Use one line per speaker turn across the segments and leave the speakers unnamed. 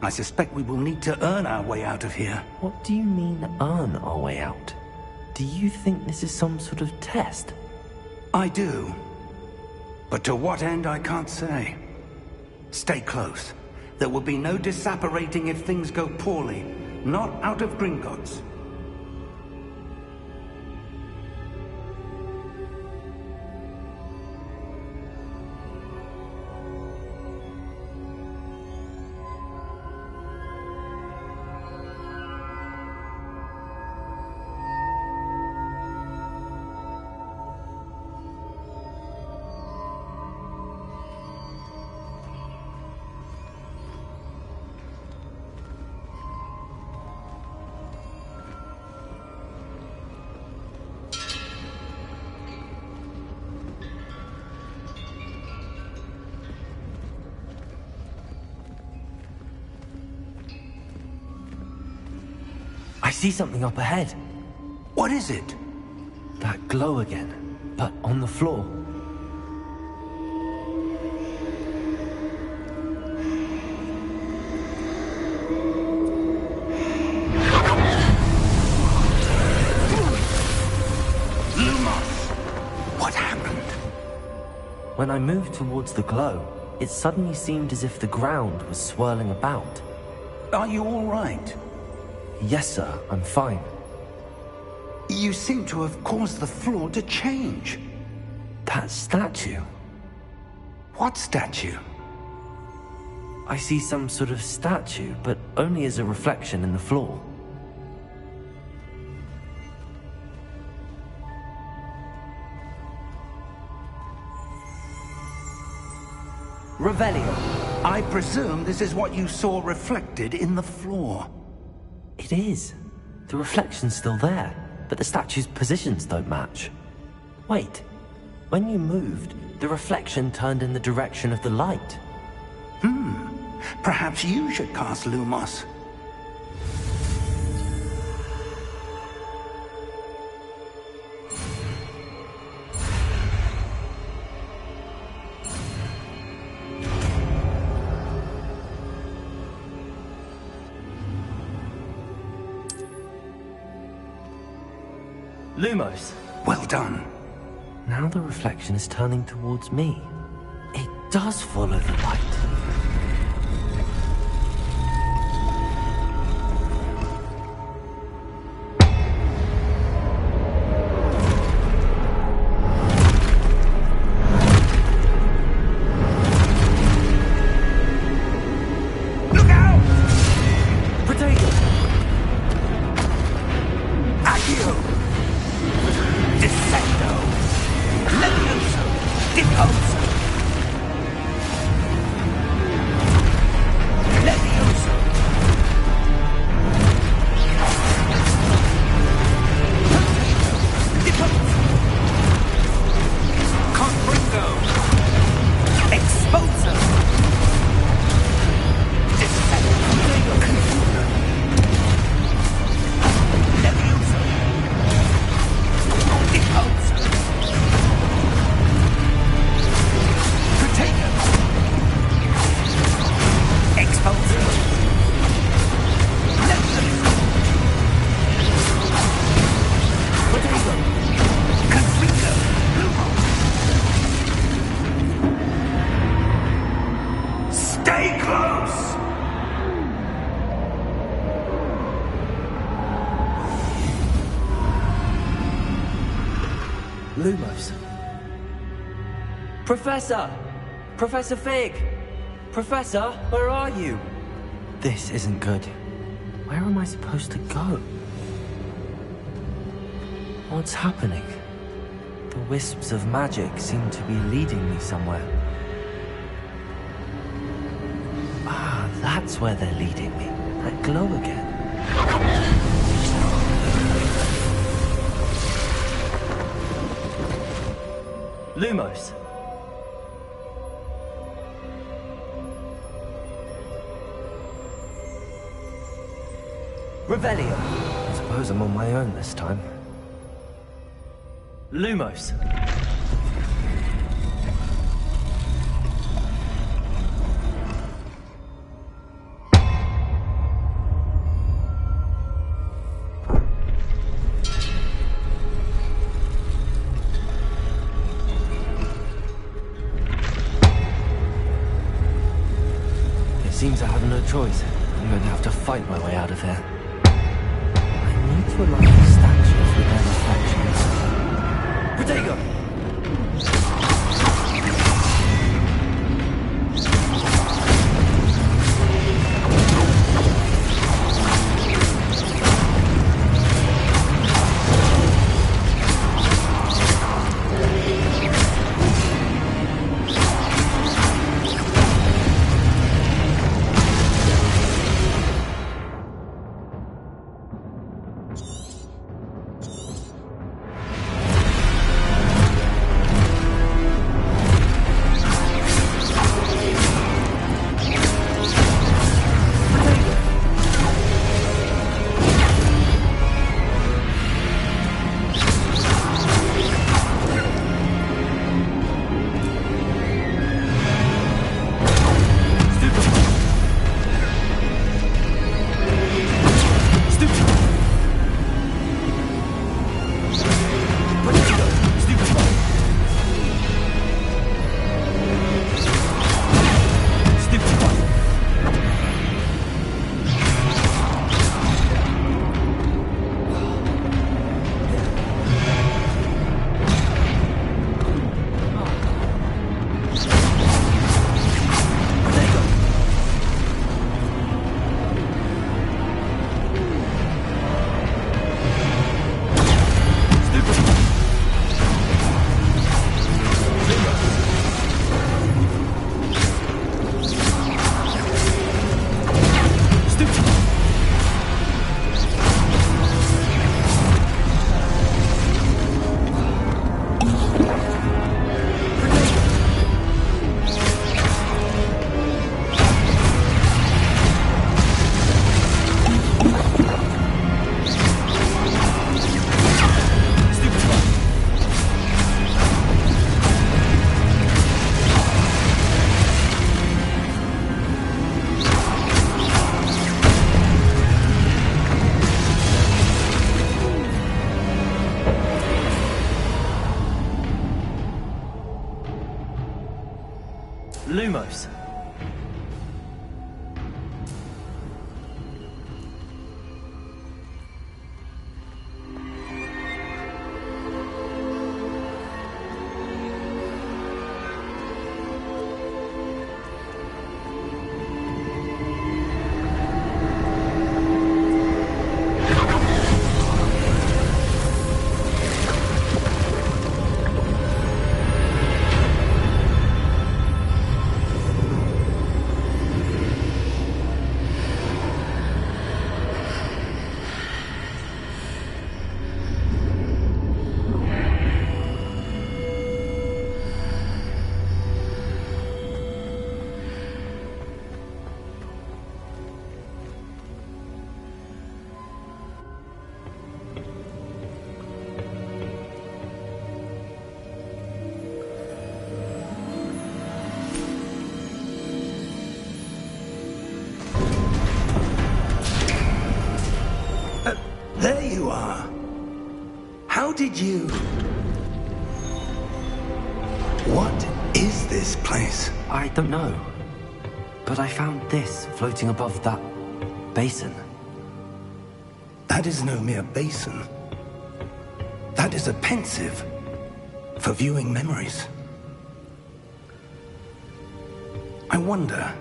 I suspect we will need to earn our way out of here.
What do you mean, earn our way out? Do you think this is some sort of test?
I do. But to what end, I can't say. Stay close. There will be no disapparating if things go poorly. Not out of Gringotts.
I see something up ahead.
What is it?
That glow again, but on the floor.
Lumos! What happened?
When I moved towards the glow, it suddenly seemed as if the ground was swirling about.
Are you all right?
Yes, sir, I'm fine.
You seem to have caused the floor to change.
That statue.
What statue?
I see some sort of statue, but only as a reflection in the floor. Revelio.
I presume this is what you saw reflected in the floor.
It is. The reflection's still there, but the statue's positions don't match. Wait. When you moved, the reflection turned in the direction of the light.
Perhaps you should cast Lumos.
Lumos.
Well done.
Now the reflection is turning towards me. It does follow the light.
Look out!
Protego!
Accio! Descendo! Levioso! Deposo! Levioso! Deposo! Confringo! Exposo! Descendo! Confuso! Levioso! Deposo! Protego! Exposo! Levioso! Protego! Confringo! Lumo! Stay close!
Lumos. Professor! Professor Fig! Professor, where are you? This isn't good. Where am I supposed to go? What's happening? The wisps of magic seem to be leading me somewhere. Ah, that's where they're leading me. That glow again. Lumos. Revelio. I suppose I'm on my own this time. Lumos. have no choice. I'm going to have to fight my way out of here. I need to align the statues with their reflections. Protego! Lumos.
There you are. How did you... What is this place?
I don't know. But I found this floating above that basin.
That is no mere basin. That is a pensive for viewing memories. I wonder...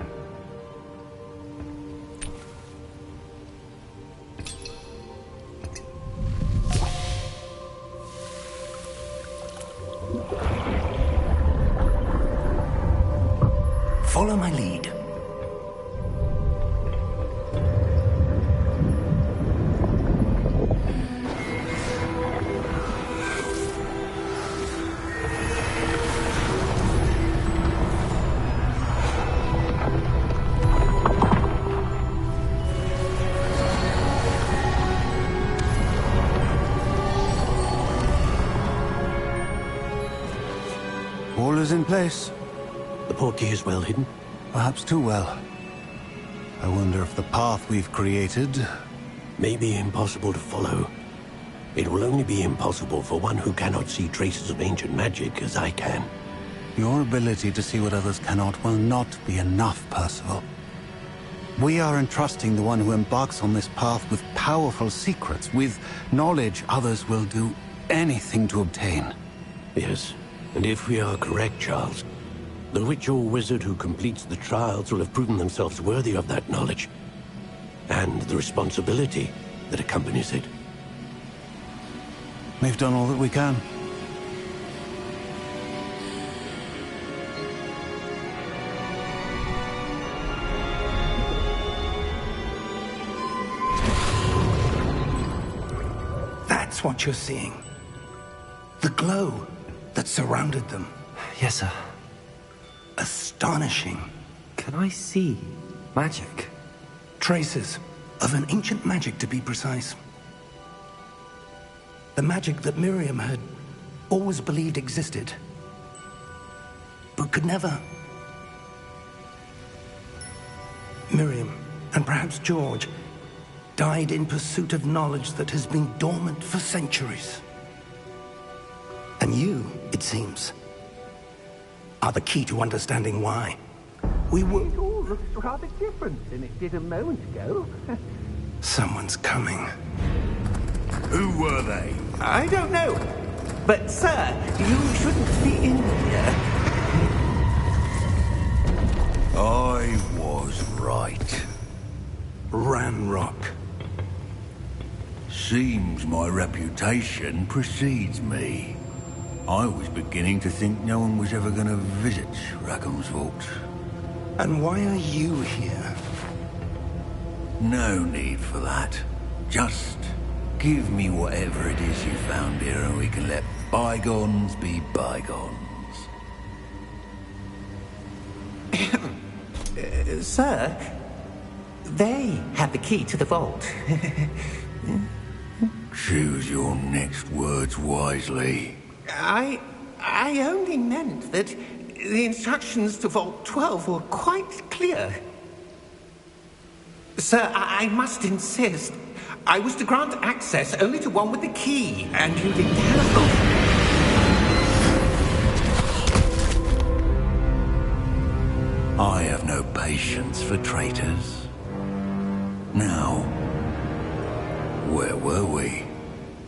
Follow my lead.
All is in place.
The portkey is well hidden.
Perhaps too well. I wonder if the path we've created...
May be impossible to follow. It will only be impossible for one who cannot see traces of ancient magic as I can.
Your ability to see what others cannot will not be enough, Percival. We are entrusting the one who embarks on this path with powerful secrets, with knowledge others will do anything to obtain.
Yes, and if we are correct, Charles, the witch or wizard who completes the trials will have proven themselves worthy of that knowledge, and the responsibility that accompanies it.
We've done all that we can.
That's what you're seeing. The glow that surrounded them.
Yes, sir.
Astonishing.
Can I see magic?
Traces of an ancient magic, to be precise. The magic that Miriam had always believed existed, but could never. Miriam, and perhaps George, died in pursuit of knowledge that has been dormant for centuries. And you, it seems, are the key to understanding why.
It all looks rather different than it did a moment ago.
Someone's coming.
Who were they?
I don't know. But, sir, you shouldn't be in here.
I was right.
Ranrock.
Seems my reputation precedes me. I was beginning to think no one was ever going to visit Rackham's Vault.
And why are you here?
No need for that. Just give me whatever it is you found here and we can let bygones be bygones.
Sir, they have the key to the vault.
Choose your next words wisely.
I only meant that the instructions to Vault 12 were quite clear. Sir, I must insist. I was to grant access only to one with the key, and you did telephone.
I have no patience for traitors. Now, where were we?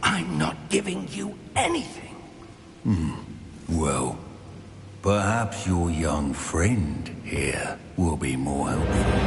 I'm not giving you anything.
Well, perhaps your young friend here will be more helpful.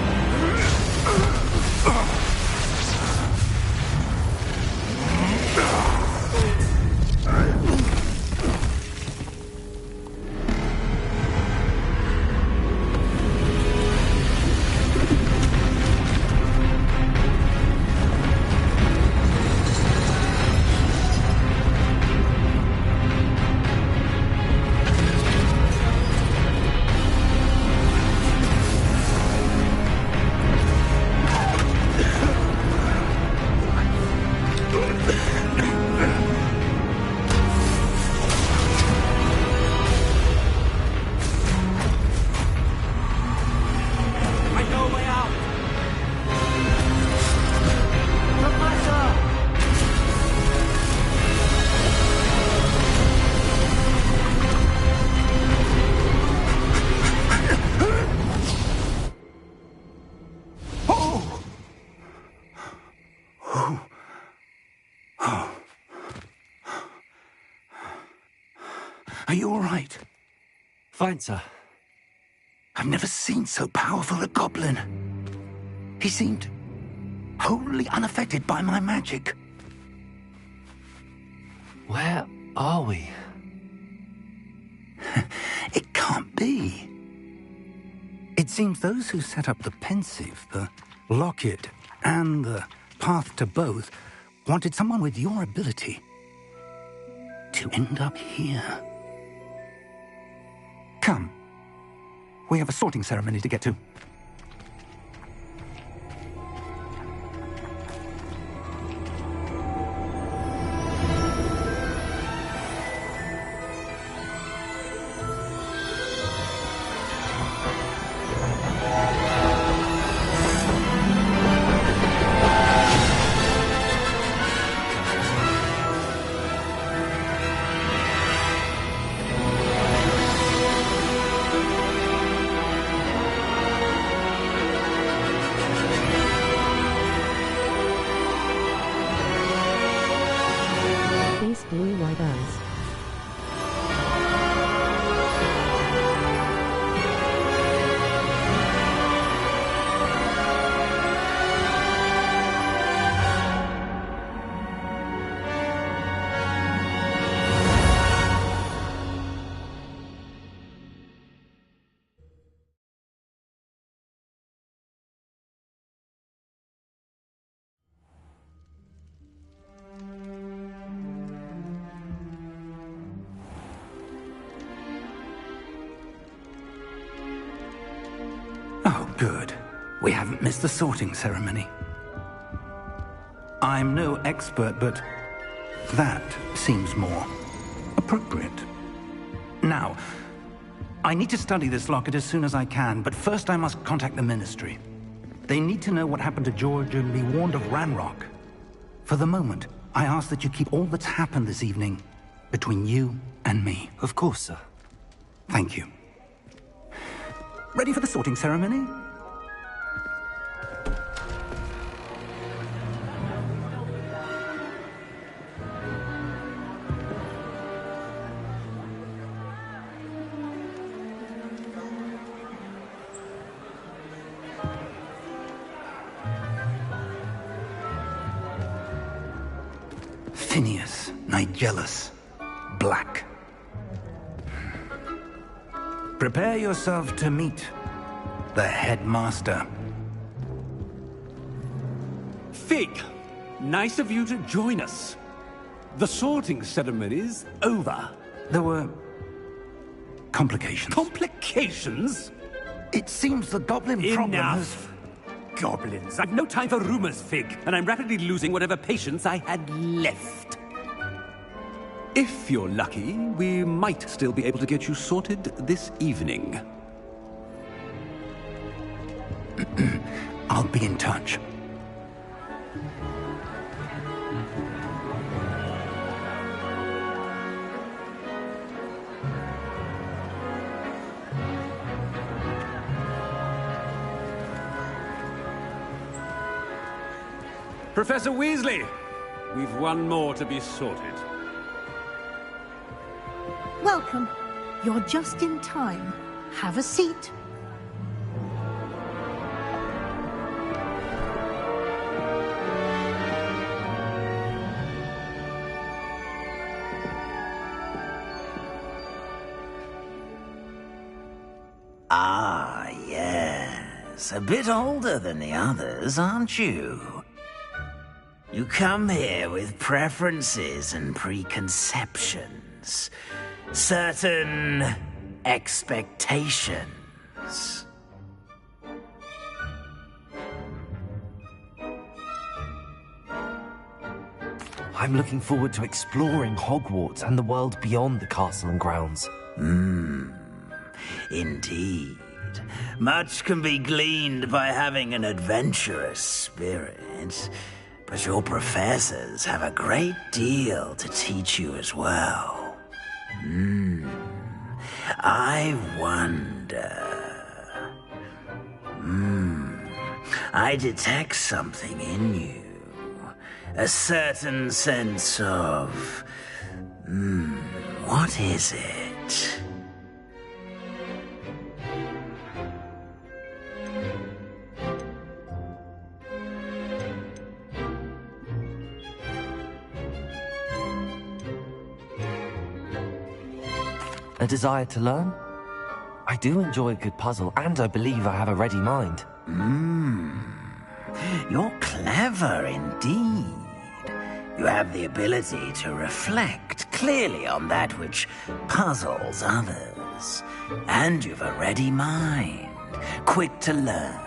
Are you all right?
Fine, sir.
I've never seen so powerful a goblin. He seemed wholly unaffected by my magic.
Where are we?
It can't be. It seems those who set up the Pensieve, the Locket, and the Path to Both wanted someone with your ability to end up here. Come. We have a sorting ceremony to get to.
Oh, good. We haven't missed the sorting ceremony. I'm no expert, but that seems more appropriate. Now, I need to study this locket as soon as I can, but first I must contact the Ministry. They need to know what happened to George and be warned of Ranrock. For the moment, I ask that you keep all that's happened this evening between you and me.
Of course, sir.
Thank you. Ready for the sorting ceremony? Phineas Nigellus Black. Prepare yourself to meet the headmaster.
Fig, nice of you to join us. The sorting ceremony's over.
There were complications.
Complications?
It seems the goblin problem has...
Enough! Goblins. I've no time for rumors, Fig, and I'm rapidly losing whatever patience I had left. If you're lucky, we might still be able to get you sorted this evening.
I'll be in touch.
Professor Weasley, we've one more to be sorted.
Welcome. You're just in time. Have a seat.
Ah, yes. A bit older than the others, aren't you? You come here with preferences and preconceptions. Certain expectations.
I'm looking forward to exploring Hogwarts and the world beyond the castle and grounds.
Indeed. Much can be gleaned by having an adventurous spirit, but your professors have a great deal to teach you as well. I wonder... I detect something in you. A certain sense of... what is it?
A desire to learn? I do enjoy a good puzzle, and I believe I have a ready mind.
You're clever indeed. You have the ability to reflect clearly on that which puzzles others. And you've a ready mind, quick to learn.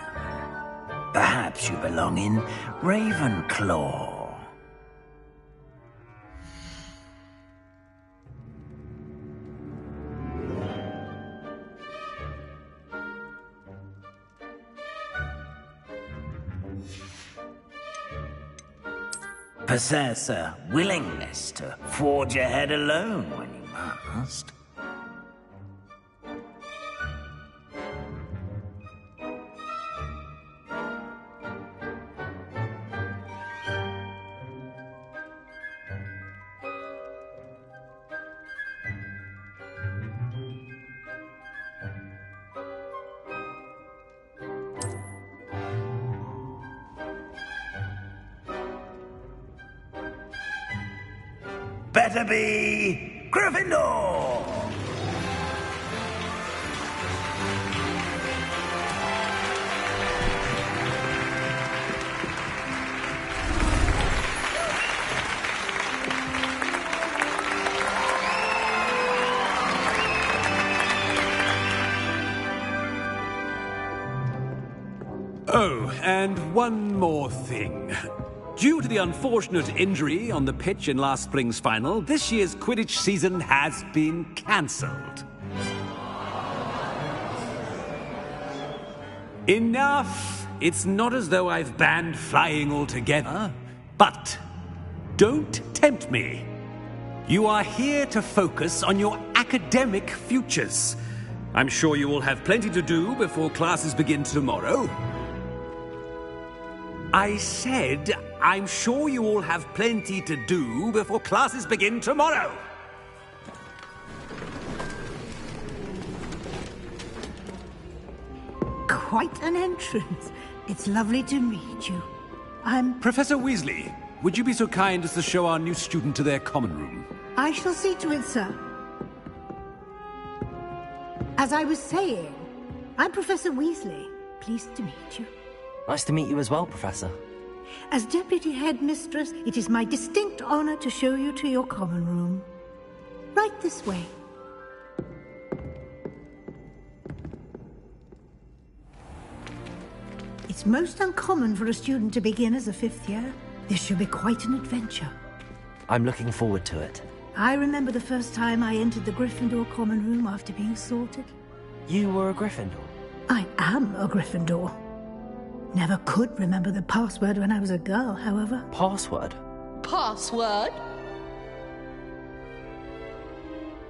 Perhaps you belong in Ravenclaw. Possess a willingness to forge ahead alone when you must. Better be Gryffindor!
Oh, and one more thing. Due to the unfortunate injury on the pitch in last spring's final, this year's Quidditch season has been cancelled. Enough! It's not as though I've banned flying altogether, but don't tempt me. You are here to focus on your academic futures. I'm sure you will have plenty to do before classes begin tomorrow. I said, I'm sure you all have plenty to do before classes begin tomorrow.
Quite an entrance. It's lovely to meet you. I'm...
Professor Weasley, would you be so kind as to show our new student to their common room?
I shall see to it, sir. As I was saying, I'm Professor Weasley. Pleased to meet you.
Nice to meet you as well, Professor.
As Deputy Headmistress, it is my distinct honor to show you to your common room. Right this way. It's most uncommon for a student to begin as a fifth year. This should be quite an adventure.
I'm looking forward to it.
I remember the first time I entered the Gryffindor common room after being sorted.
You were a Gryffindor?
I am a Gryffindor. Never could remember the password when I was a girl, however.
Password?
Password?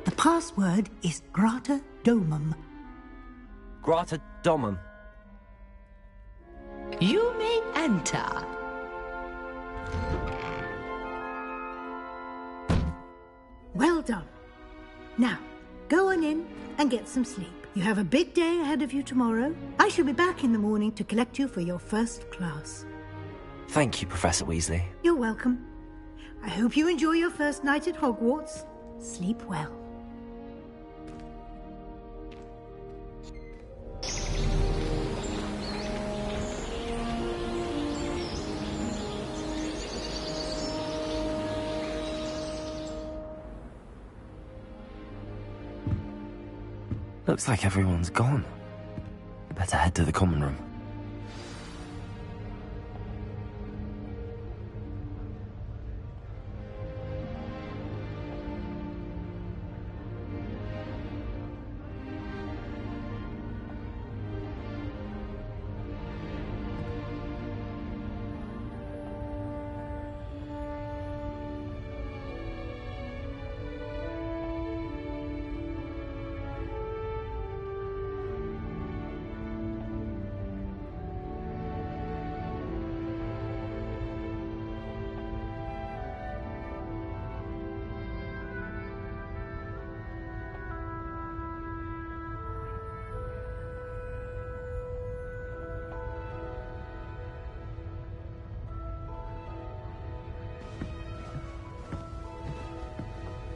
The password is Grata Domum.
Grata Domum.
You may enter.
Well done. Now, go on in and get some sleep. You have a big day ahead of you tomorrow. I shall be back in the morning to collect you for your first class.
Thank you, Professor Weasley.
You're welcome. I hope you enjoy your first night at Hogwarts. Sleep well.
Looks like everyone's gone. Better head to the common room.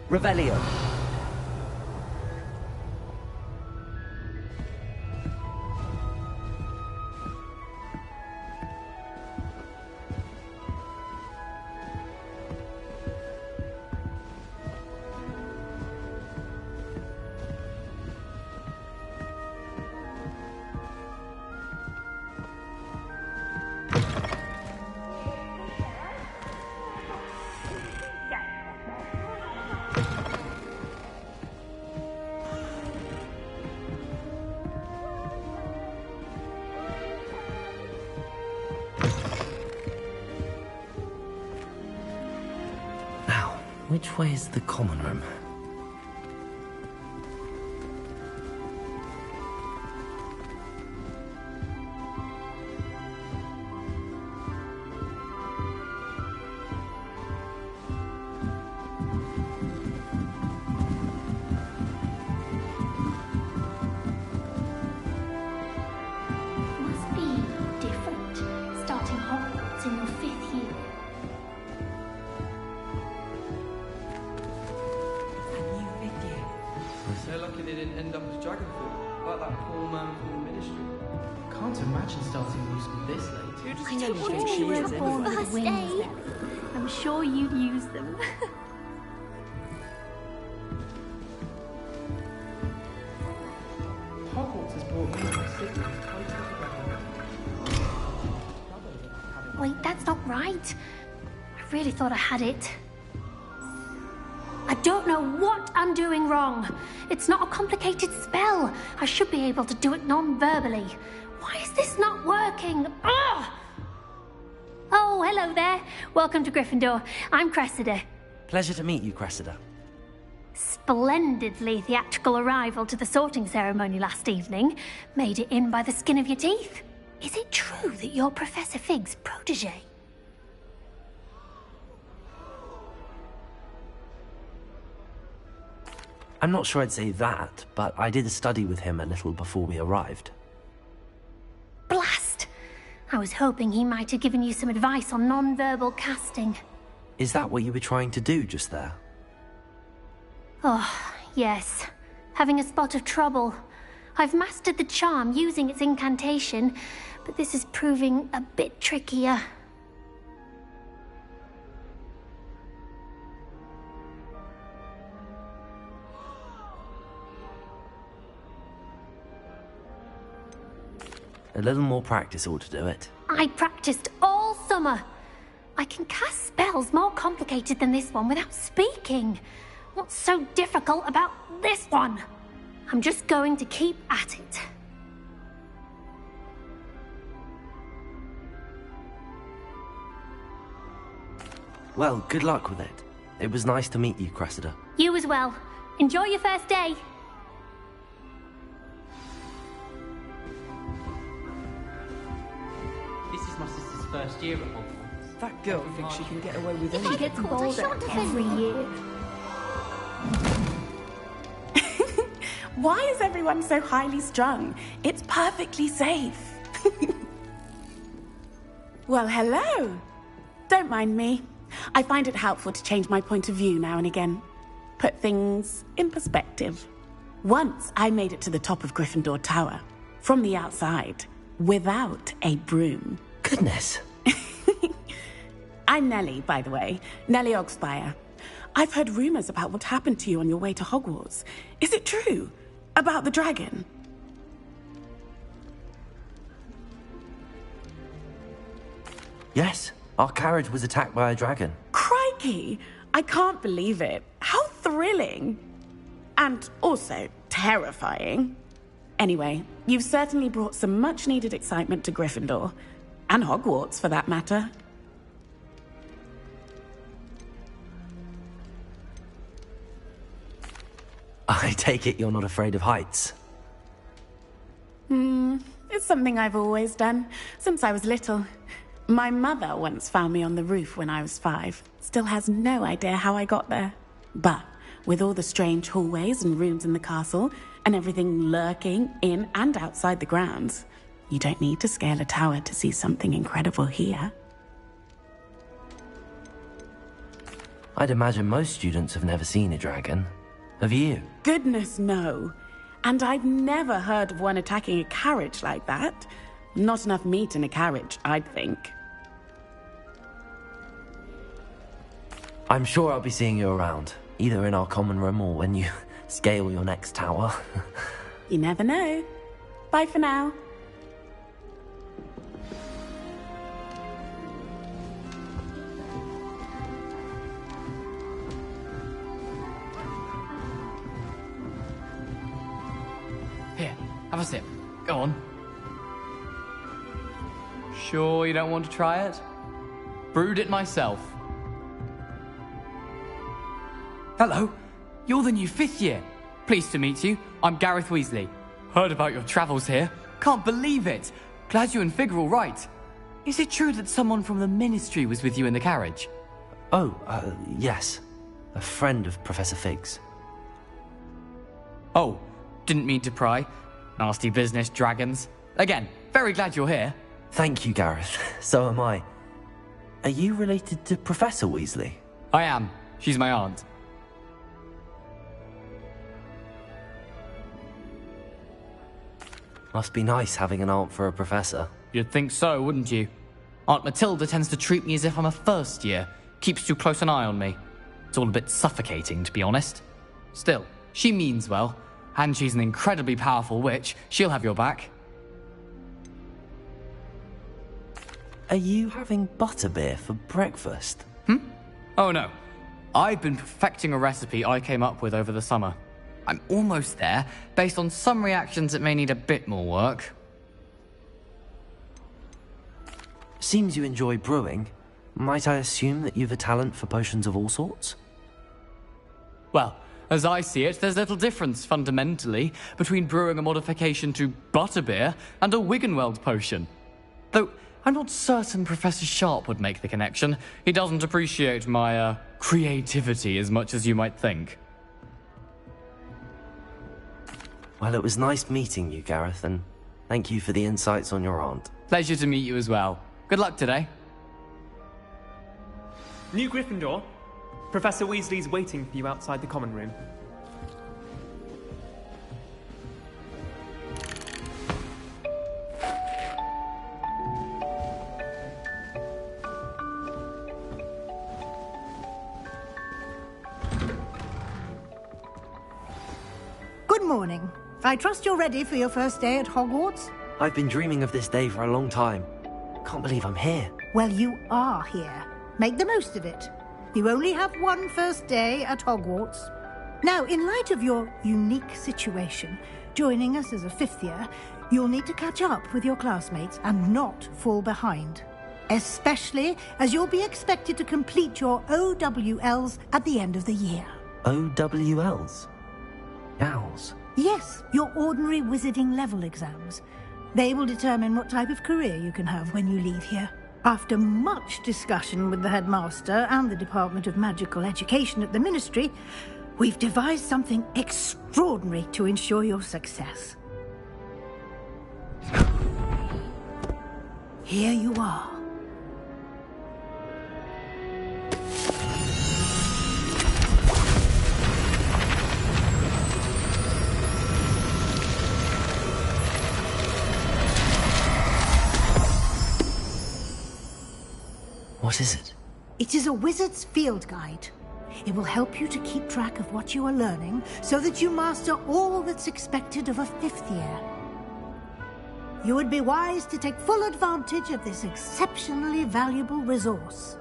Revelio. Which way is the common room?
Must be different, starting Hogwarts in your 5th year.
So lucky they didn't end up as Dragonford, like that poor man from the Ministry. Can't imagine starting new school this late.
I told you she was on first day. I'm sure you'd use them.
Hogwarts has brought me to Sydney totally together.
that's not right. I really thought I had it. I don't know what I'm doing wrong. It's not a complicated spell. I should be able to do it non-verbally. Why is this not working? Ugh! Oh, hello there. Welcome to Gryffindor. I'm Cressida.
Pleasure to meet you, Cressida.
Splendidly theatrical arrival to the sorting ceremony last evening. Made it in by the skin of your teeth. Is it true that you're Professor Fig's protege?
I'm not sure I'd say that, but I did study with him a little before we arrived.
Blast! I was hoping he might have given you some advice on non-verbal casting.
Is that what you were trying to do just there?
Oh, yes. Having a spot of trouble. I've mastered the charm using its incantation, but this is proving a bit trickier.
A little more practice ought to do it.
I practiced all summer. I can cast spells more complicated than this one without speaking. What's so difficult about this one? I'm just going to keep at it.
Well, good luck with it. It was nice to meet you, Cressida.
You as well. Enjoy your first day.
This is my sister's first year at Hogwarts.
That girl thinks she can get away with
If I
anything.
get caught, I shan't defend every year.
Why is everyone so highly strung? It's perfectly safe. Well, hello. Don't mind me. I find it helpful to change my point of view now and again. Put things in perspective. Once I made it to the top of Gryffindor Tower, from the outside, without a broom.
Goodness.
I'm Nellie, by the way. Nellie Ogspire. I've heard rumors about what happened to you on your way to Hogwarts. Is it true? About the dragon?
Yes, our carriage was attacked by a dragon.
Crikey! I can't believe it. How thrilling! And also terrifying. Anyway, you've certainly brought some much-needed excitement to Gryffindor. And Hogwarts, for that matter.
I take it you're not afraid of heights.
It's something I've always done, since I was little. My mother once found me on the roof when I was 5. Still has no idea how I got there. But with all the strange hallways and rooms in the castle, and everything lurking in and outside the grounds, you don't need to scale a tower to see something incredible here.
I'd imagine most students have never seen a dragon. Have you?
Goodness, no. And I've never heard of one attacking a carriage like that. Not enough meat in a carriage, I'd think.
I'm sure I'll be seeing you around, either in our common room or when you scale your next tower.
You never know. Bye for now.
Here, have a sip. Go on. Sure you don't want to try it? Brewed it myself. Hello, you're the new 5th year. Pleased to meet you. I'm Gareth Weasley. Heard about your travels here. Can't believe it. Glad you and Fig are all right. Is it true that someone from the Ministry was with you in the carriage?
Oh, yes. A friend of Professor Fig's.
Oh, didn't mean to pry. Nasty business, dragons. Again, very glad you're here.
Thank you, Gareth. So am I. Are you related to Professor Weasley?
I am. She's my aunt.
Must be nice having an aunt for a professor.
You'd think so, wouldn't you? Aunt Matilda tends to treat me as if I'm a first year. Keeps too close an eye on me. It's all a bit suffocating, to be honest. Still, she means well. And she's an incredibly powerful witch. She'll have your back.
Are you having butterbeer for breakfast?
Oh no. I've been perfecting a recipe I came up with over the summer. I'm almost there. Based on some reactions, it may need a bit more work.
Seems you enjoy brewing. Might I assume that you've a talent for potions of all sorts?
Well, as I see it, there's little difference, fundamentally, between brewing a modification to butterbeer and a Wiggenweld potion. Though, I'm not certain Professor Sharp would make the connection. He doesn't appreciate my, creativity as much as you might think.
Well, it was nice meeting you, Gareth, and thank you for the insights on your aunt.
Pleasure to meet you as well. Good luck today.
New Gryffindor. Professor Weasley's waiting for you outside the common room.
Good morning. I trust you're ready for your first day at Hogwarts?
I've been dreaming of this day for a long time. Can't believe I'm here.
Well, you are here. Make the most of it. You only have one first day at Hogwarts. Now, in light of your unique situation, joining us as a fifth year, you'll need to catch up with your classmates and not fall behind. Especially as you'll be expected to complete your OWLs at the end of the year.
OWLs? Owls?
Yes, your ordinary wizarding level exams. They will determine what type of career you can have when you leave here. After much discussion with the headmaster and the Department of Magical Education at the Ministry, we've devised something extraordinary to ensure your success. Here you are.
What is it?
It is a wizard's field guide. It will help you to keep track of what you are learning so that you master all that's expected of a fifth year. You would be wise to take full advantage of this exceptionally valuable resource.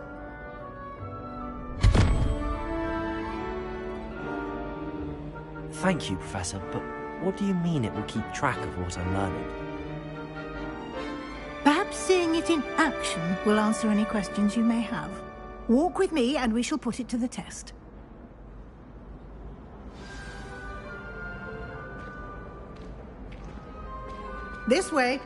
Thank you, Professor, but what do you mean it will keep track of what I'm learning?
Perhaps seeing it in action will answer any questions you may have. Walk with me and we shall put it to the test. This way.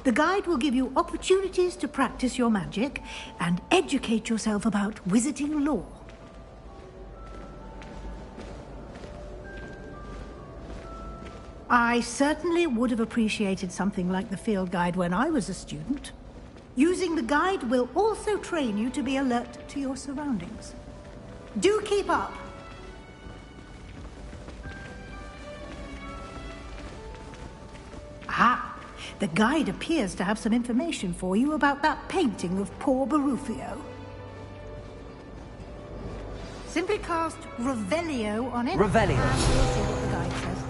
The guide will give you opportunities to practice your magic and educate yourself about wizarding lore. I certainly would have appreciated something like the field guide when I was a student. Using the guide will also train you to be alert to your surroundings. Do keep up! Ah! The guide appears to have some information for you about that painting of poor Barufio. Simply cast Revelio on it.
Revelio.
And we'll see what the guide says.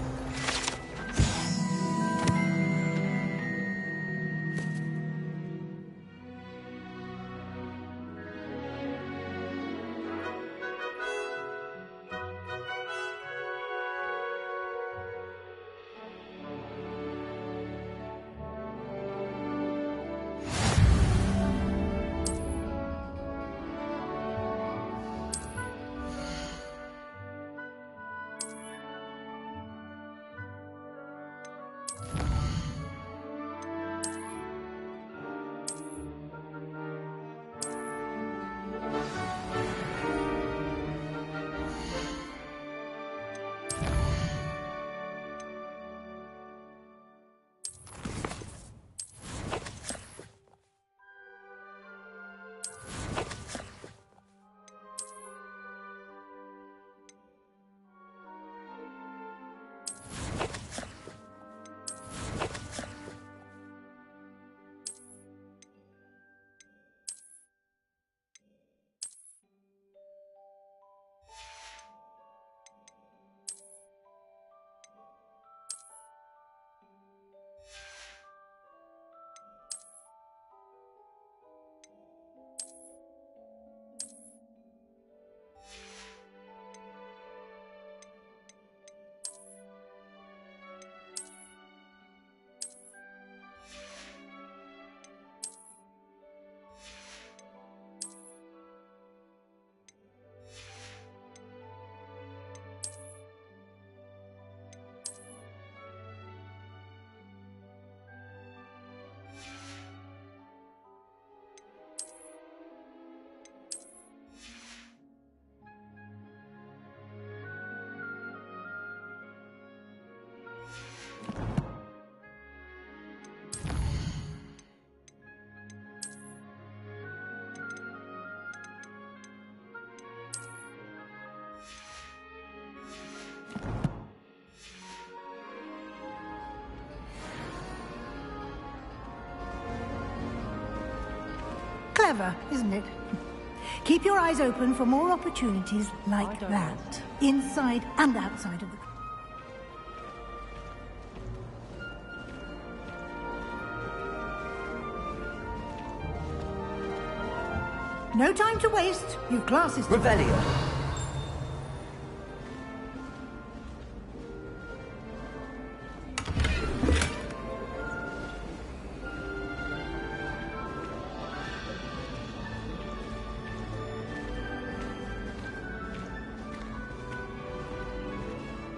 Clever, isn't it? Keep your eyes open for more opportunities like that, inside and outside of the... No time to waste. You've classes to...
Revelio.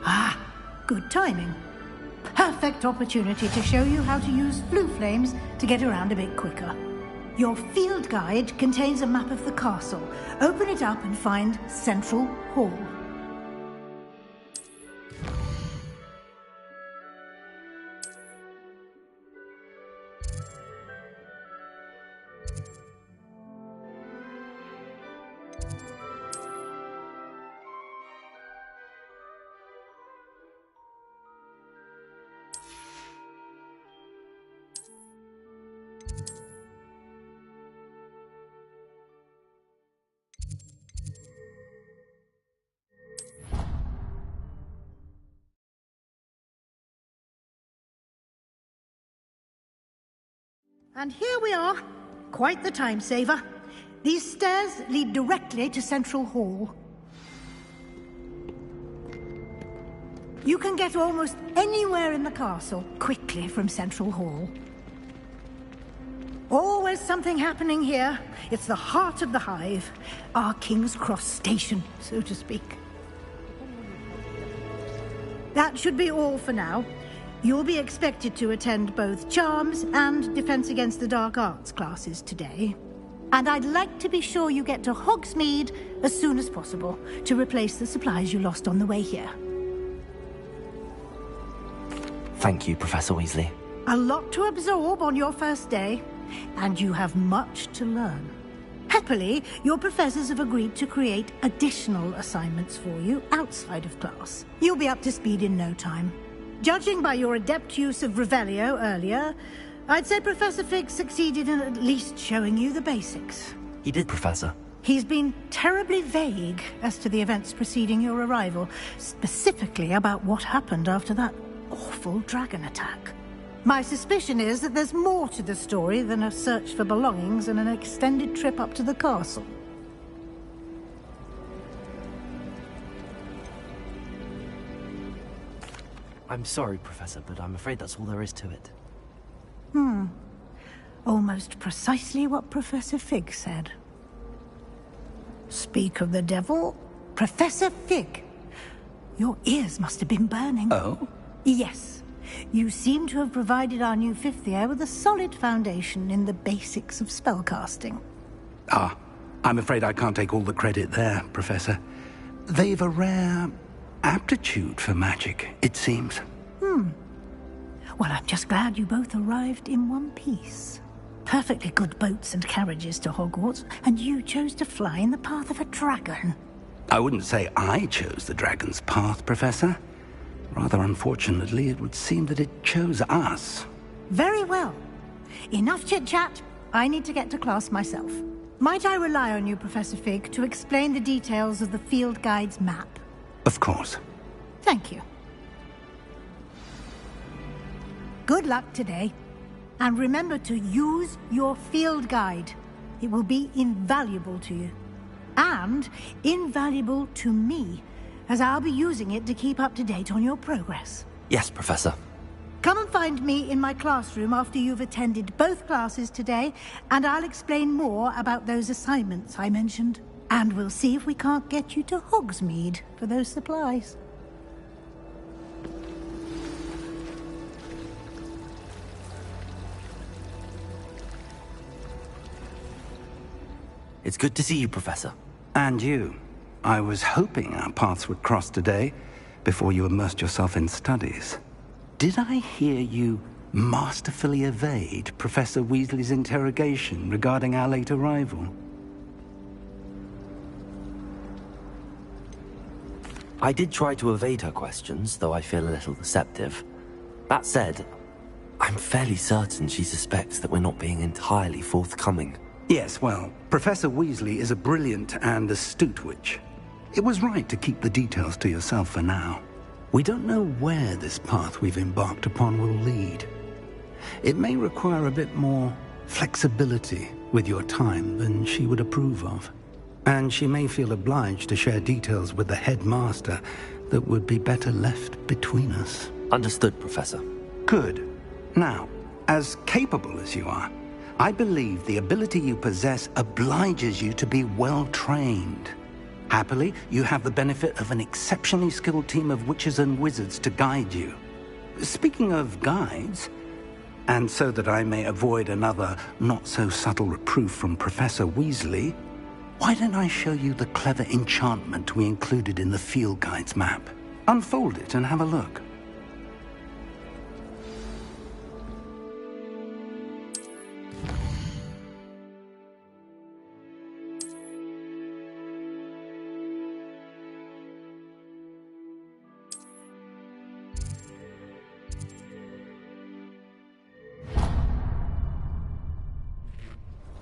Ah, good timing. Perfect opportunity to show you how to use flue flames to get around a bit quicker. Your field guide contains a map of the castle. Open it up and find Central Hall. And here we are. Quite the time saver. These stairs lead directly to Central Hall. You can get almost anywhere in the castle quickly from Central Hall. Always something happening here. It's the heart of the Hive. Our King's Cross station, so to speak. That should be all for now. You'll be expected to attend both Charms and Defense Against the Dark Arts classes today. And I'd like to be sure you get to Hogsmeade as soon as possible to replace the supplies you lost on the way here.
Thank you, Professor Weasley.
A lot to absorb on your first day, and you have much to learn. Happily, your professors have agreed to create additional assignments for you outside of class. You'll be up to speed in no time. Judging by your adept use of Revelio earlier, I'd say Professor Fig succeeded in at least showing you the basics.
He did, Professor.
He's been terribly vague as to the events preceding your arrival, specifically about what happened after that awful dragon attack. My suspicion is that there's more to the story than a search for belongings and an extended trip up to the castle.
I'm sorry, Professor, but I'm afraid that's all there is to it.
Almost precisely what Professor Fig said. Speak of the devil, Professor Fig. Your ears must have been burning.
Oh?
Yes. You seem to have provided our new fifth year with a solid foundation in the basics of spellcasting.
Ah, I'm afraid I can't take all the credit there, Professor. They've a rare aptitude for magic, it seems.
Well, I'm just glad you both arrived in one piece. Perfectly good boats and carriages to Hogwarts, and you chose to fly in the path of a dragon.
I wouldn't say I chose the dragon's path, Professor. Rather unfortunately, it would seem that it chose us.
Very well. Enough chit-chat. I need to get to class myself. Might I rely on you, Professor Fig, to explain the details of the field guide's map?
Of course.
Thank you. Good luck today. And remember to use your field guide. It will be invaluable to you. And invaluable to me, as I'll be using it to keep up to date on your progress.
Yes, Professor.
Come and find me in my classroom after you've attended both classes today, and I'll explain more about those assignments I mentioned. And we'll see if we can't get you to Hogsmeade for those supplies.
It's good to see you, Professor.
And you. I was hoping our paths would cross today, before you immersed yourself in studies. Did I hear you masterfully evade Professor Weasley's interrogation regarding our late arrival?
I did try to evade her questions, though I feel a little deceptive. That said, I'm fairly certain she suspects that we're not being entirely forthcoming.
Yes, well, Professor Weasley is a brilliant and astute witch. It was right to keep the details to yourself for now. We don't know where this path we've embarked upon will lead. It may require a bit more flexibility with your time than she would approve of. And she may feel obliged to share details with the headmaster that would be better left between us.
Understood, Professor.
Good. Now, as capable as you are, I believe the ability you possess obliges you to be well-trained. Happily, you have the benefit of an exceptionally skilled team of witches and wizards to guide you. Speaking of guides, and so that I may avoid another not-so-subtle reproof from Professor Weasley, why don't I show you the clever enchantment we included in the field guide's map? Unfold it and have a look.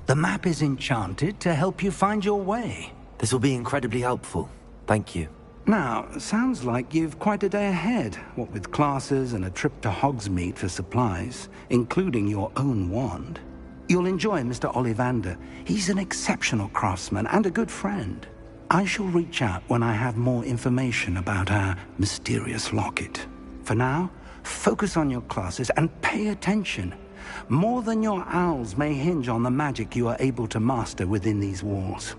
The map is enchanted to help you find your way.
This will be incredibly helpful. Thank you.
Now, sounds like you've quite a day ahead, what with classes and a trip to Hogsmeade for supplies, including your own wand. You'll enjoy Mr. Ollivander. He's an exceptional craftsman and a good friend. I shall reach out when I have more information about our mysterious locket. For now, focus on your classes and pay attention. More than your owls may hinge on the magic you are able to master within these walls.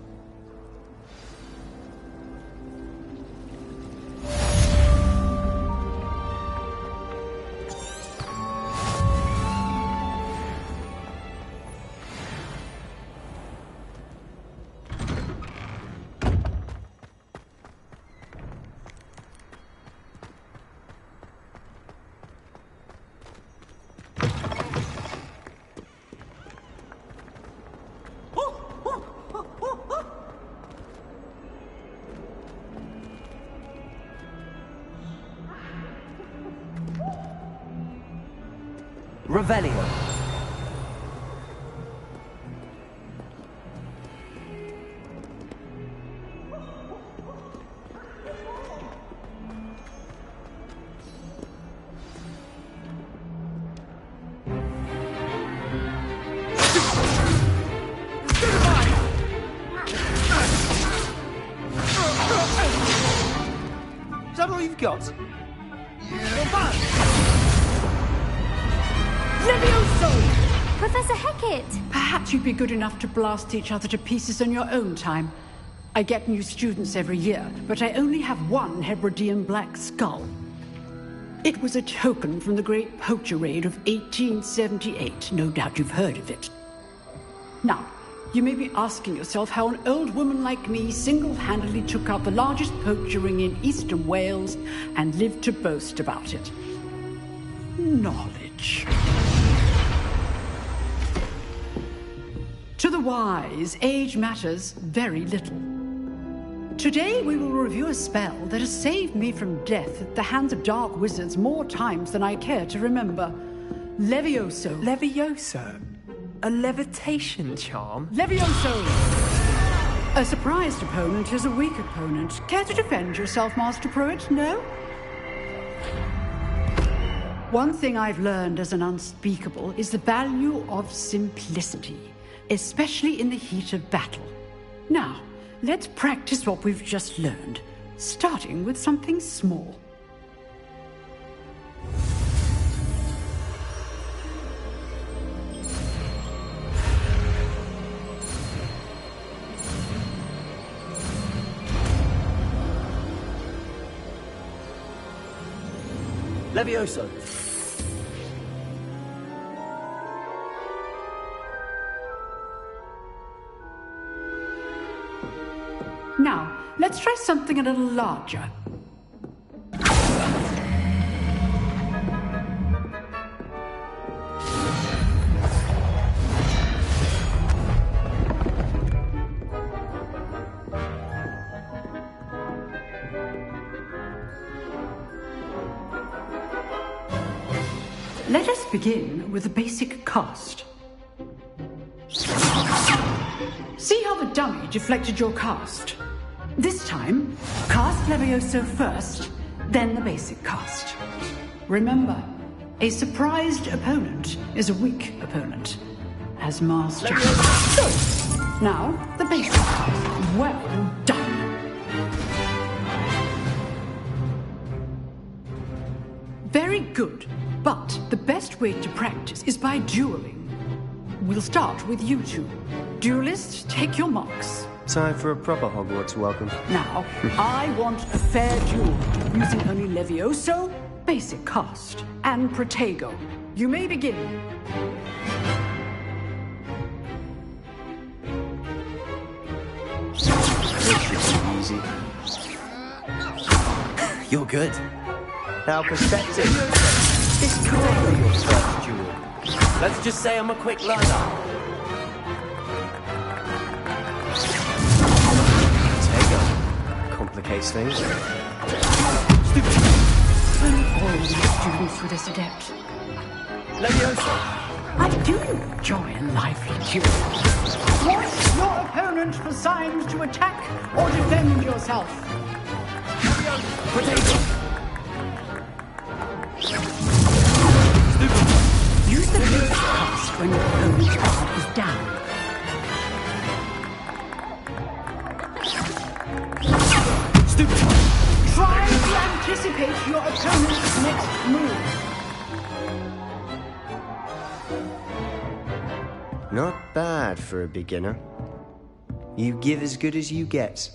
Revelio.
Is that all you've got?
Levioso! Professor Hecat!
Perhaps you'd be good enough to blast each other to pieces on your own time. I get new students every year, but I only have one Hebridean black skull. It was a token from the Great Poacher Raid of 1878. No doubt you've heard of it. Now, you may be asking yourself how an old woman like me single-handedly took out the largest poacher ring in eastern Wales and lived to boast about it. Knowledge. To the wise, age matters very little. Today we will review a spell that has saved me from death at the hands of dark wizards more times than I care to remember. Levioso.
Levioso? A levitation charm?
Levioso! A surprised opponent is a weak opponent. Care to defend yourself, Master Pruitt? No? One thing I've learned as an unspeakable is the value of simplicity, especially in the heat of battle. Now, let's practice what we've just learned, starting with something small.
Levioso.
Now, let's try something a little larger. Let us begin with a basic cast. See how the dummy deflected your cast? This time, cast Levioso first, then the basic cast. Remember, a surprised opponent is a weak opponent. As master. So, now, the basic cast. Well done. Very good, but the best way to practice is by dueling. We'll start with you two. Duelists, take your marks.
Time for a proper Hogwarts welcome.
Now, I want a fair duel, using only Levioso, basic cast, and Protego. You may begin.
Easy.
You're good.
Now, perspective. This could be your first duel.
Let's just say I'm a quick learner.
Complicates things.
All the students with this adept.
Leviosa!
I do enjoy a lively duel. Point your opponent for signs to attack or defend yourself. Use the basic cast when your opponent's guard is down. Try to anticipate your opponent's next move.
Not bad for a beginner. You give as good as you get.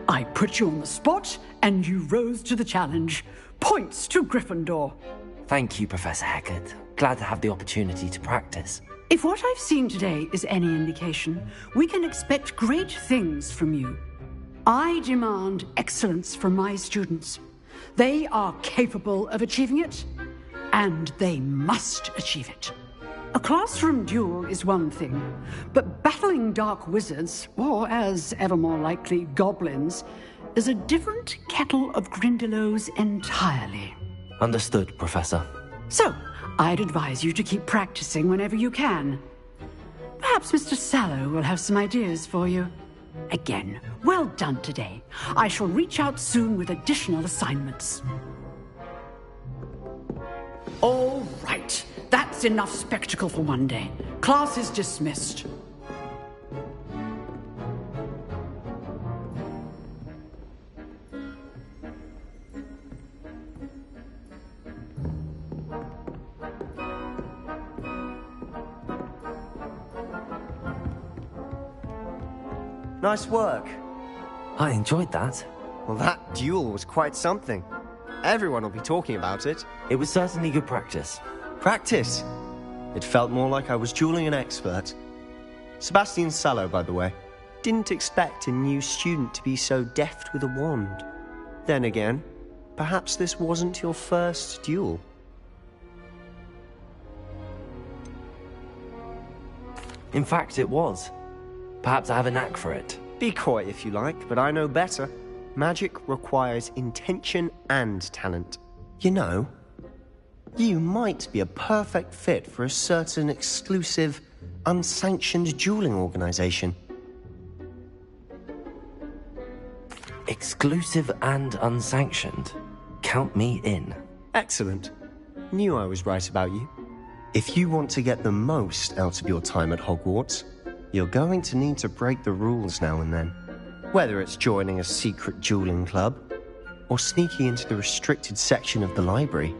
I put you on the spot, and you rose to the challenge. Points to Gryffindor.
Thank you, Professor Hecat. Glad to have the opportunity to practice.
If what I've seen today is any indication, we can expect great things from you. I demand excellence from my students. They are capable of achieving it, and they must achieve it. A classroom duel is one thing, but battling dark wizards, or as ever more likely, goblins, is a different kettle of Grindylows entirely.
Understood, Professor.
So, I'd advise you to keep practicing whenever you can. Perhaps Mr. Sallow will have some ideas for you. Again, well done today. I shall reach out soon with additional assignments. All right. That's enough spectacle for one day. Class is dismissed.
Nice work.
I enjoyed that.
Well, that duel was quite something. Everyone will be talking about it.
It was certainly good practice.
Practice? It felt more like I was dueling an expert. Sebastian Sallow, by the way. Didn't expect a new student to be so deft with a wand. Then again, perhaps this wasn't your first duel.
In fact, it was. Perhaps I have a knack for it.
Be coy if you like, but I know better. Magic requires intention and talent. You know, you might be a perfect fit for a certain exclusive, unsanctioned dueling organization.
Exclusive and unsanctioned? Count me in.
Excellent. Knew I was right about you. If you want to get the most out of your time at Hogwarts, you're going to need to break the rules now and then. Whether it's joining a secret dueling club, or sneaking into the restricted section of the library,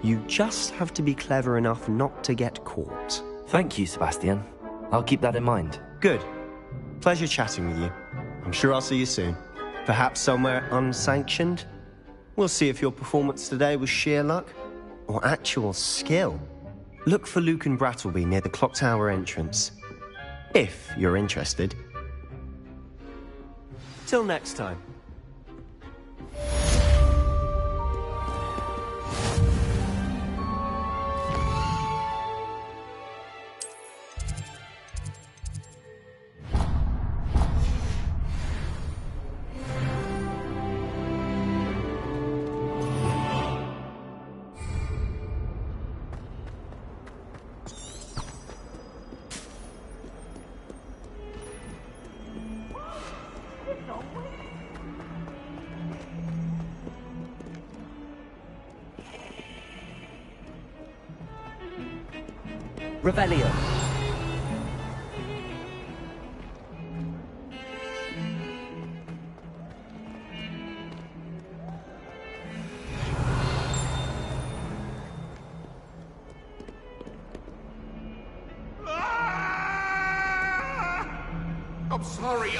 you just have to be clever enough not to get caught.
Thank you, Sebastian. I'll keep that in mind.
Good. Pleasure chatting with you. I'm sure I'll see you soon. Perhaps somewhere unsanctioned? We'll see if your performance today was sheer luck, or actual skill. Look for Luke and Brattleby near the Clock Tower entrance. If you're interested. Till next time.
Revelio.
I'm sorry.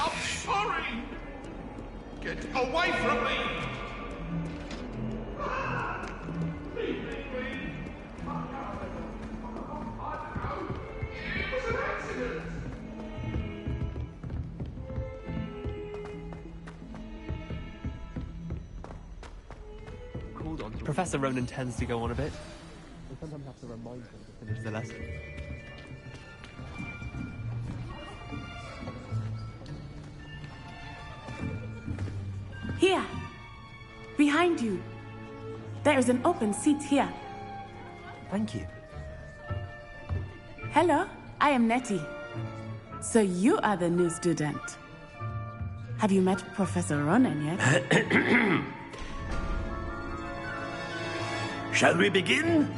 Get away from me! Leave me, please. It was an accident.
Hold on. Professor Ronan tends to go on a bit. We sometimes have to remind him to finish the lesson.
Here! Behind you! There is an open seat here.
Thank you.
Hello, I am Nettie. So you are the new student. Have you met Professor Ronan yet?
Shall we begin?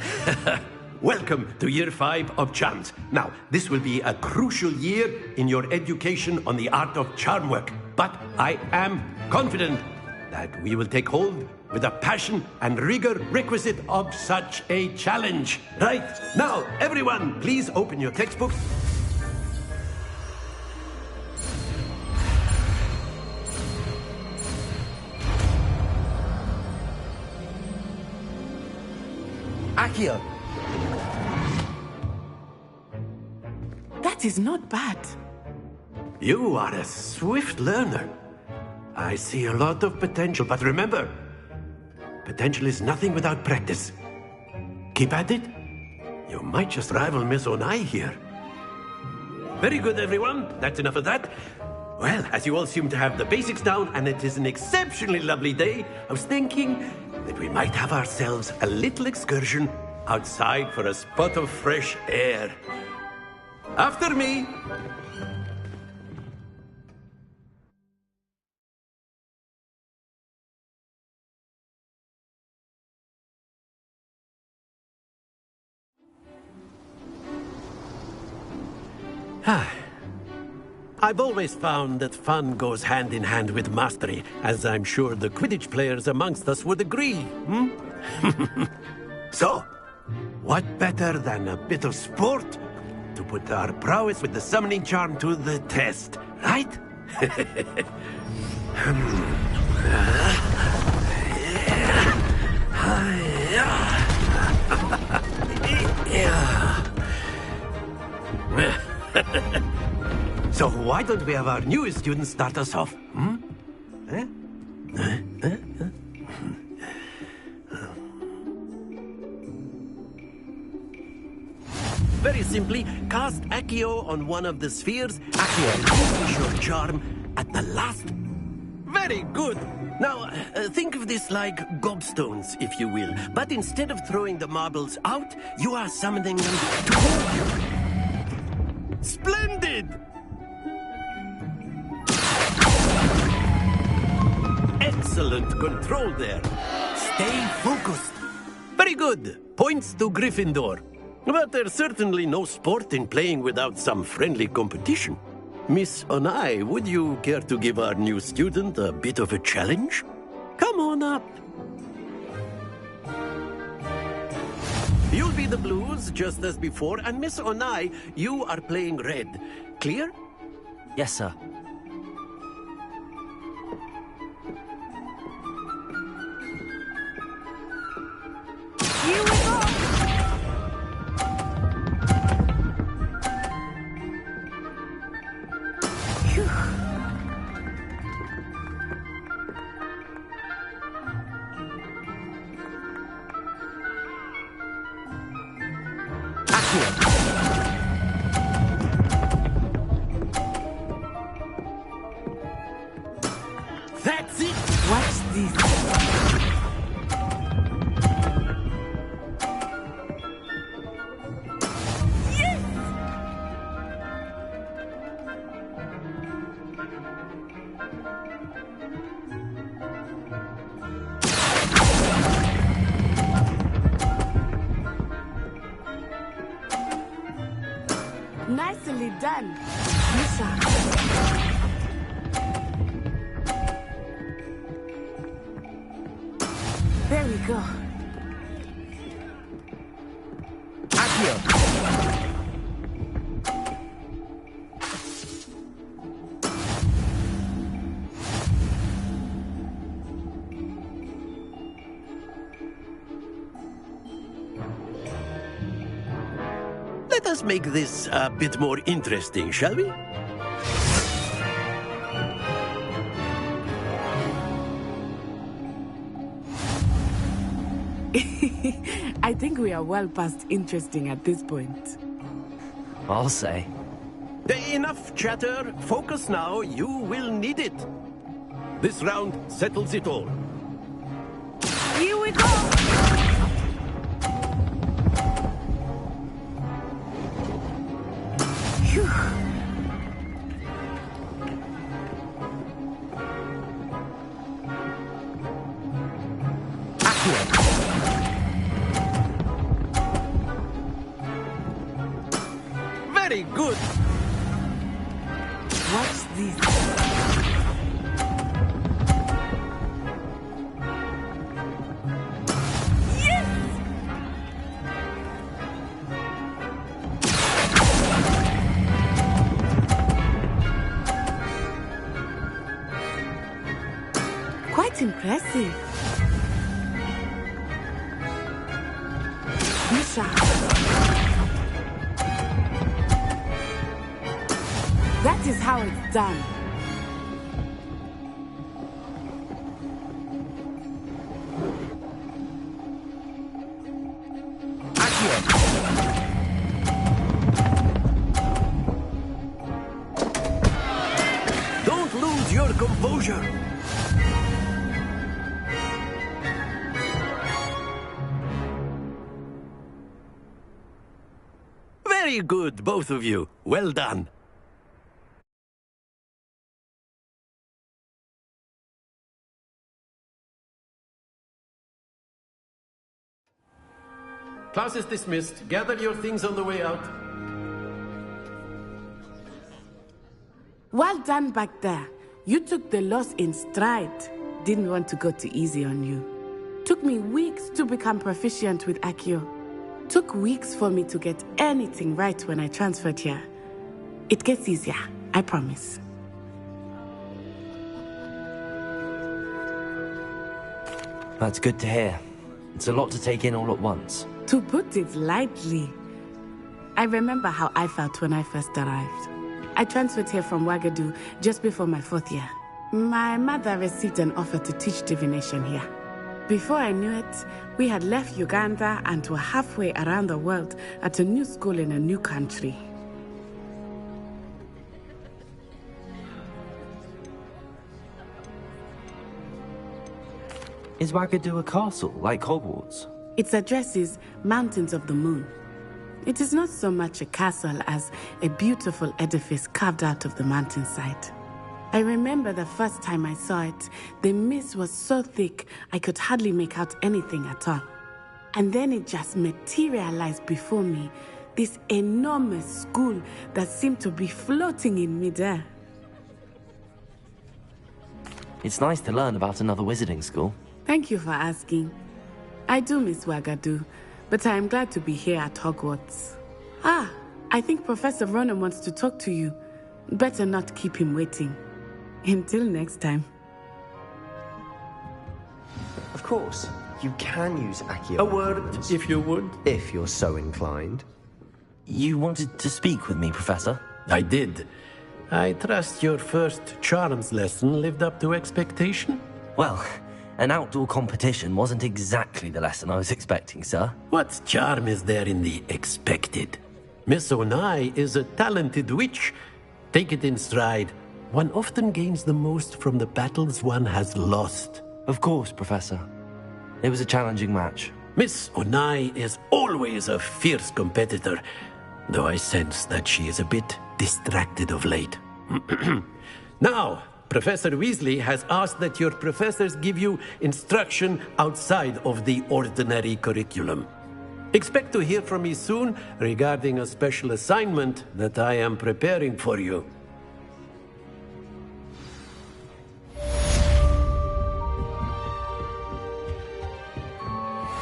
Welcome to Year 5 of Charms. Now, this will be a crucial year in your education on the art of charm work. But I am confident that we will take hold with the passion and rigor requisite of such a challenge. Right? Now, everyone, please open your textbook.
Accio.
That is not bad.
You are a swift learner. I see a lot of potential, but remember, potential is nothing without practice. Keep at it. You might just rival Miss Onai here. Very good, everyone. That's enough of that. Well, as you all seem to have the basics down, and it is an exceptionally lovely day, I was thinking that we might have ourselves a little excursion outside for a spot of fresh air. After me. I've always found that fun goes hand in hand with mastery, as I'm sure the Quidditch players amongst us would agree, So, what better than a bit of sport to put our prowess with the summoning charm to the test, right? So why don't we have our newest student start us off? Very simply, cast Accio on one of the spheres. Accio, use your charm at the last. Very good. Now, think of this like gobstones, if you will. But instead of throwing the marbles out, you are summoning them toward you. Splendid! Excellent control there. Stay focused. Very good. Points to Gryffindor. But there's certainly no sport in playing without some friendly competition. Miss Onai, would you care to give our new student a bit of a challenge? Come on up. You'll be the blues, just as before, and Miss Onai, you are playing red. Clear?
Yes, sir.
Here we go! Nicely done. Lisa. There we go.
Accio!
Let us make this a bit more interesting, shall we?
I think we are well past interesting at this point.
I'll say.
Enough chatter. Focus now. You will need it. This round settles it all.
Here we go! Phew.
Very good.
Watch this. Quite impressive. Misha. That is how it's done.
Don't lose your composure. Very good, both of you. Well done. Class is dismissed. Gather your things on the way out.
Well done back there. You took the loss in stride. Didn't want to go too easy on you. Took me weeks to become proficient with Accio. Took weeks for me to get anything right when I transferred here. It gets easier, I promise.
That's good to hear. It's a lot to take in all at once.
To put it lightly, I remember how I felt when I first arrived. I transferred here from Ouagadougou just before my 4th year. My mother received an offer to teach divination here. Before I knew it, we had left Uganda and were halfway around the world at a new school in a new country.
Is Ouagadougou a castle, like Hogwarts?
Its address is Mountains of the Moon. It is not so much a castle as a beautiful edifice carved out of the mountainside. I remember the first time I saw it, the mist was so thick I could hardly make out anything at all. And then it just materialized before me, this enormous school that seemed to be floating in midair.
It's nice to learn about another wizarding school.
Thank you for asking. I do miss Ouagadougou, but I am glad to be here at Hogwarts. Ah, I think Professor Ronen wants to talk to you. Better not keep him waiting. Until next time.
Of course, you can use Accio.
A word, if you would.
If you're so inclined.
You wanted to speak with me, Professor?
I did. I trust your first charms lesson lived up to expectation?
Well, an outdoor competition wasn't exactly the lesson I was expecting, sir.
What charm is there in the expected? Miss Onai is a talented witch. Take it in stride. One often gains the most from the battles one has lost.
Of course, Professor. It was a challenging match.
Miss Onai is always a fierce competitor, though I sense that she is a bit distracted of late. Now, Professor Weasley has asked that your professors give you instruction outside of the ordinary curriculum. Expect to hear from me soon regarding a special assignment that I am preparing for you.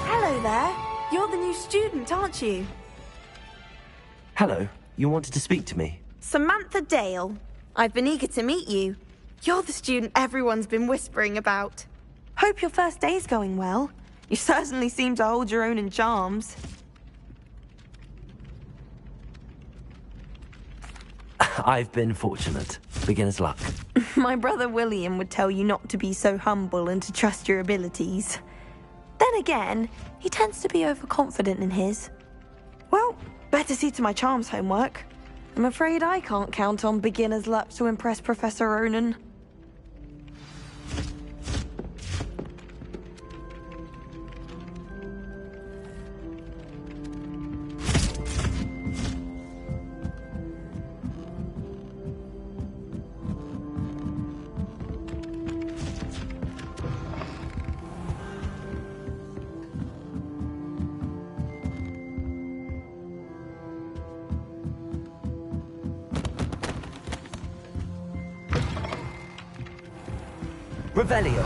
Hello there. You're the new student, aren't you?
Hello, you wanted to speak to me?
Samantha Dale. I've been eager to meet you. You're the student everyone's been whispering about. Hope your first day's going well. You certainly seem to hold your own in charms.
I've been fortunate. Beginner's luck.
My brother William would tell you not to be so humble and to trust your abilities. Then again, he tends to be overconfident in his. Well, better see to my charms homework. I'm afraid I can't count on beginner's luck to impress Professor Ronan.
Revelio.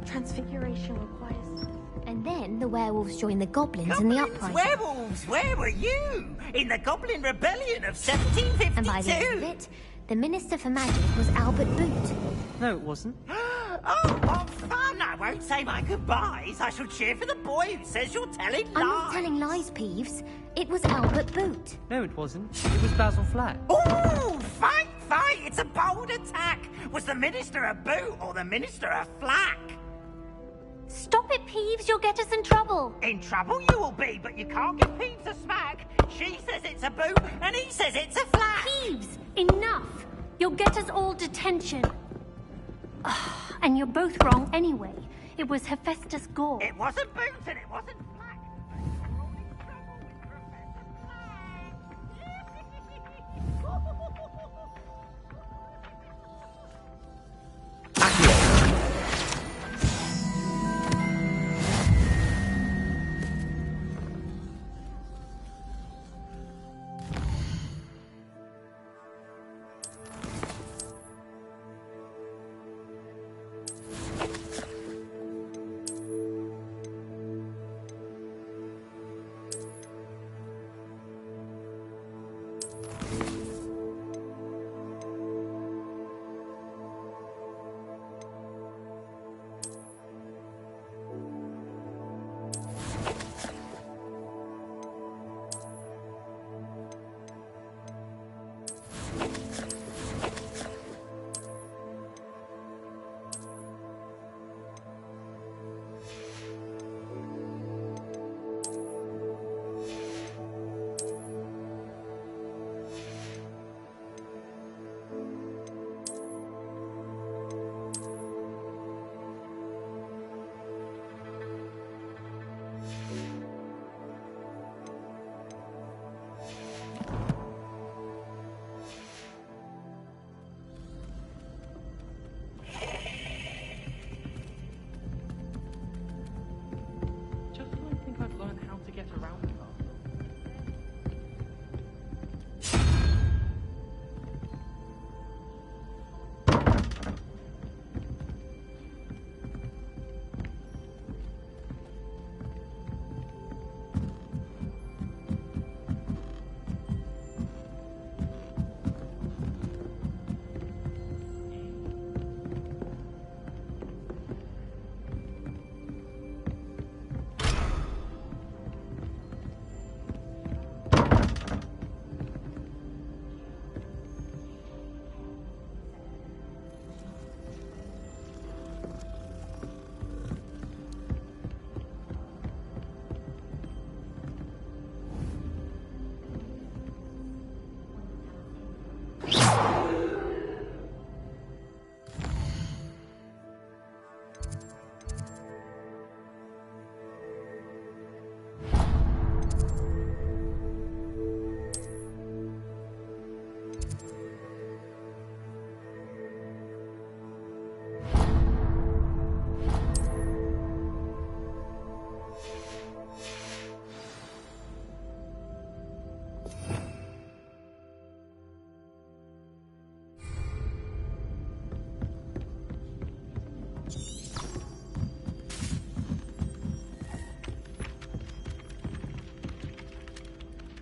Transfiguration requires...
And then the werewolves joined the goblins in the uprising.
Werewolves, where were you? In the Goblin Rebellion of 1752?
And by the end of it, the Minister for Magic was Albert Boot.
No, it wasn't.
Oh, what fun! I won't say my goodbyes. I shall cheer for the boy who says you're telling lies.
I'm not telling lies, Peeves. It was Albert Boot.
No, it wasn't. It was Basil Flack.
Ooh, fight! It's a bold attack! Was the Minister a boot or the Minister a flack?
Stop it, Peeves. You'll get us in trouble.
In trouble you will be, but you can't give Peeves a smack. She says it's a boot, and he says it's a flack.
Peeves, enough. You'll get us all detention. And you're both wrong anyway. It was Hephaestus Gore.
It wasn't boot and it wasn't flack.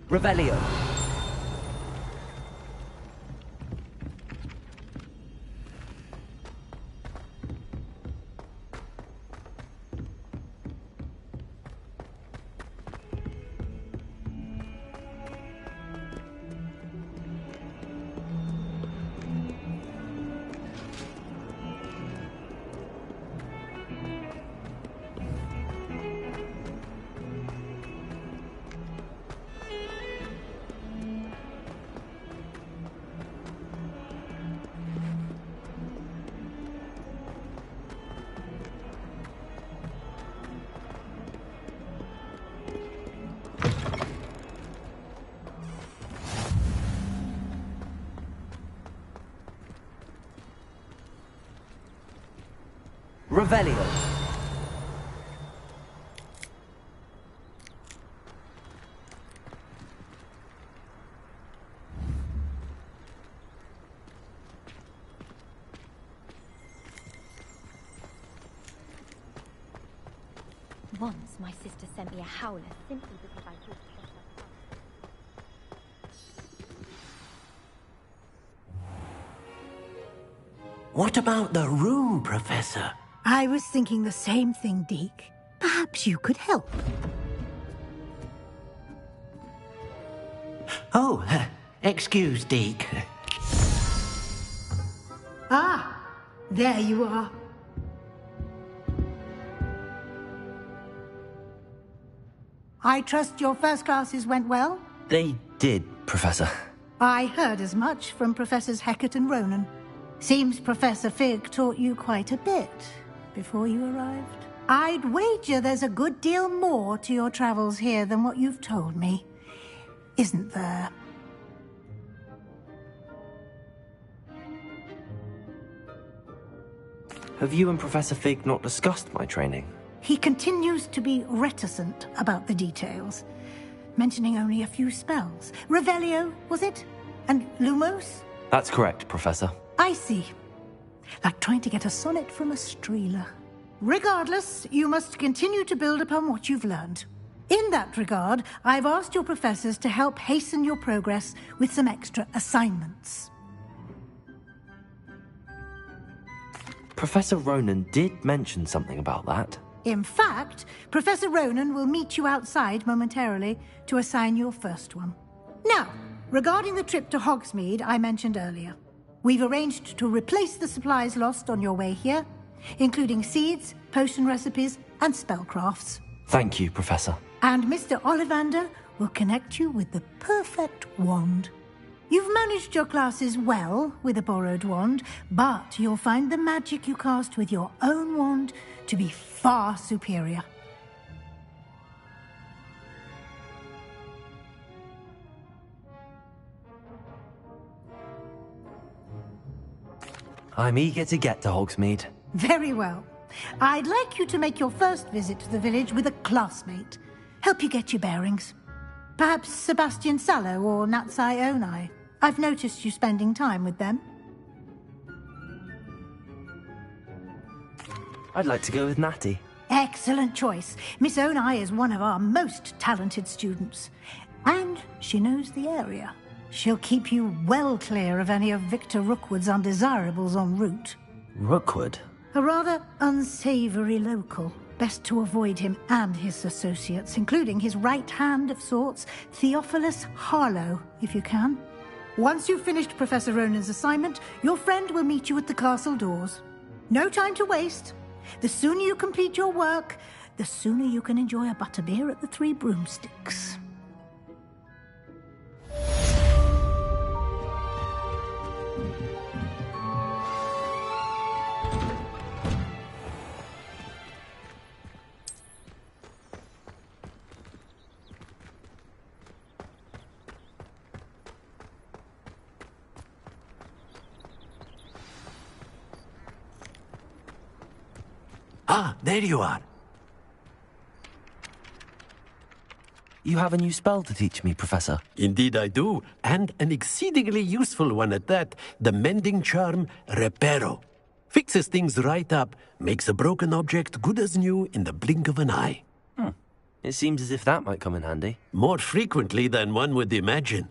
Revelio. Revelio.
Once my sister sent me a howler simply because I thought it was like...
What about the room, Professor?
I was thinking the same thing, Deke. Perhaps you could help.
Oh, excuse, Deke.
Ah, there you are. I trust your first classes went well?
They did, Professor.
I heard as much from Professors Hecat and Ronan. Seems Professor Fig taught you quite a bit before you arrived. I'd wager there's a good deal more to your travels here than what you've told me. Isn't there?
Have you and Professor Fig not discussed my training?
He continues to be reticent about the details, mentioning only a few spells. Revelio, was it? And Lumos?
That's correct, Professor.
I see. Like trying to get a sonnet from a streeler. Regardless, you must continue to build upon what you've learned. In that regard, I've asked your professors to help hasten your progress with some extra assignments.
Professor Ronan did mention something about that.
In fact, Professor Ronan will meet you outside momentarily to assign your first one. Now, regarding the trip to Hogsmeade I mentioned earlier, we've arranged to replace the supplies lost on your way here, including seeds, potion recipes, and spellcrafts.
Thank you, Professor.
And Mr. Ollivander will connect you with the perfect wand. You've managed your classes well with a borrowed wand, but you'll find the magic you cast with your own wand to be far superior.
I'm eager to get to Hogsmeade.
Very well. I'd like you to make your first visit to the village with a classmate. Help you get your bearings. Perhaps Sebastian Sallow or Natsai Onai. I've noticed you spending time with them.
I'd like to go with Natty.
Excellent choice. Miss Onai is one of our most talented students. And she knows the area. She'll keep you well clear of any of Victor Rookwood's undesirables en route.
Rookwood?
A rather unsavory local. Best to avoid him and his associates, including his right hand of sorts, Theophilus Harlow, if you can. Once you've finished Professor Ronan's assignment, your friend will meet you at the castle doors. No time to waste. The sooner you complete your work, the sooner you can enjoy a butterbeer at the Three Broomsticks.
Ah, there you are.
You have a new spell to teach me, Professor.
Indeed I do, and an exceedingly useful one at that. The mending charm, Reparo. Fixes things right up, makes a broken object good as new in the blink of an eye.
It seems as if that might come in handy.
More frequently than one would imagine.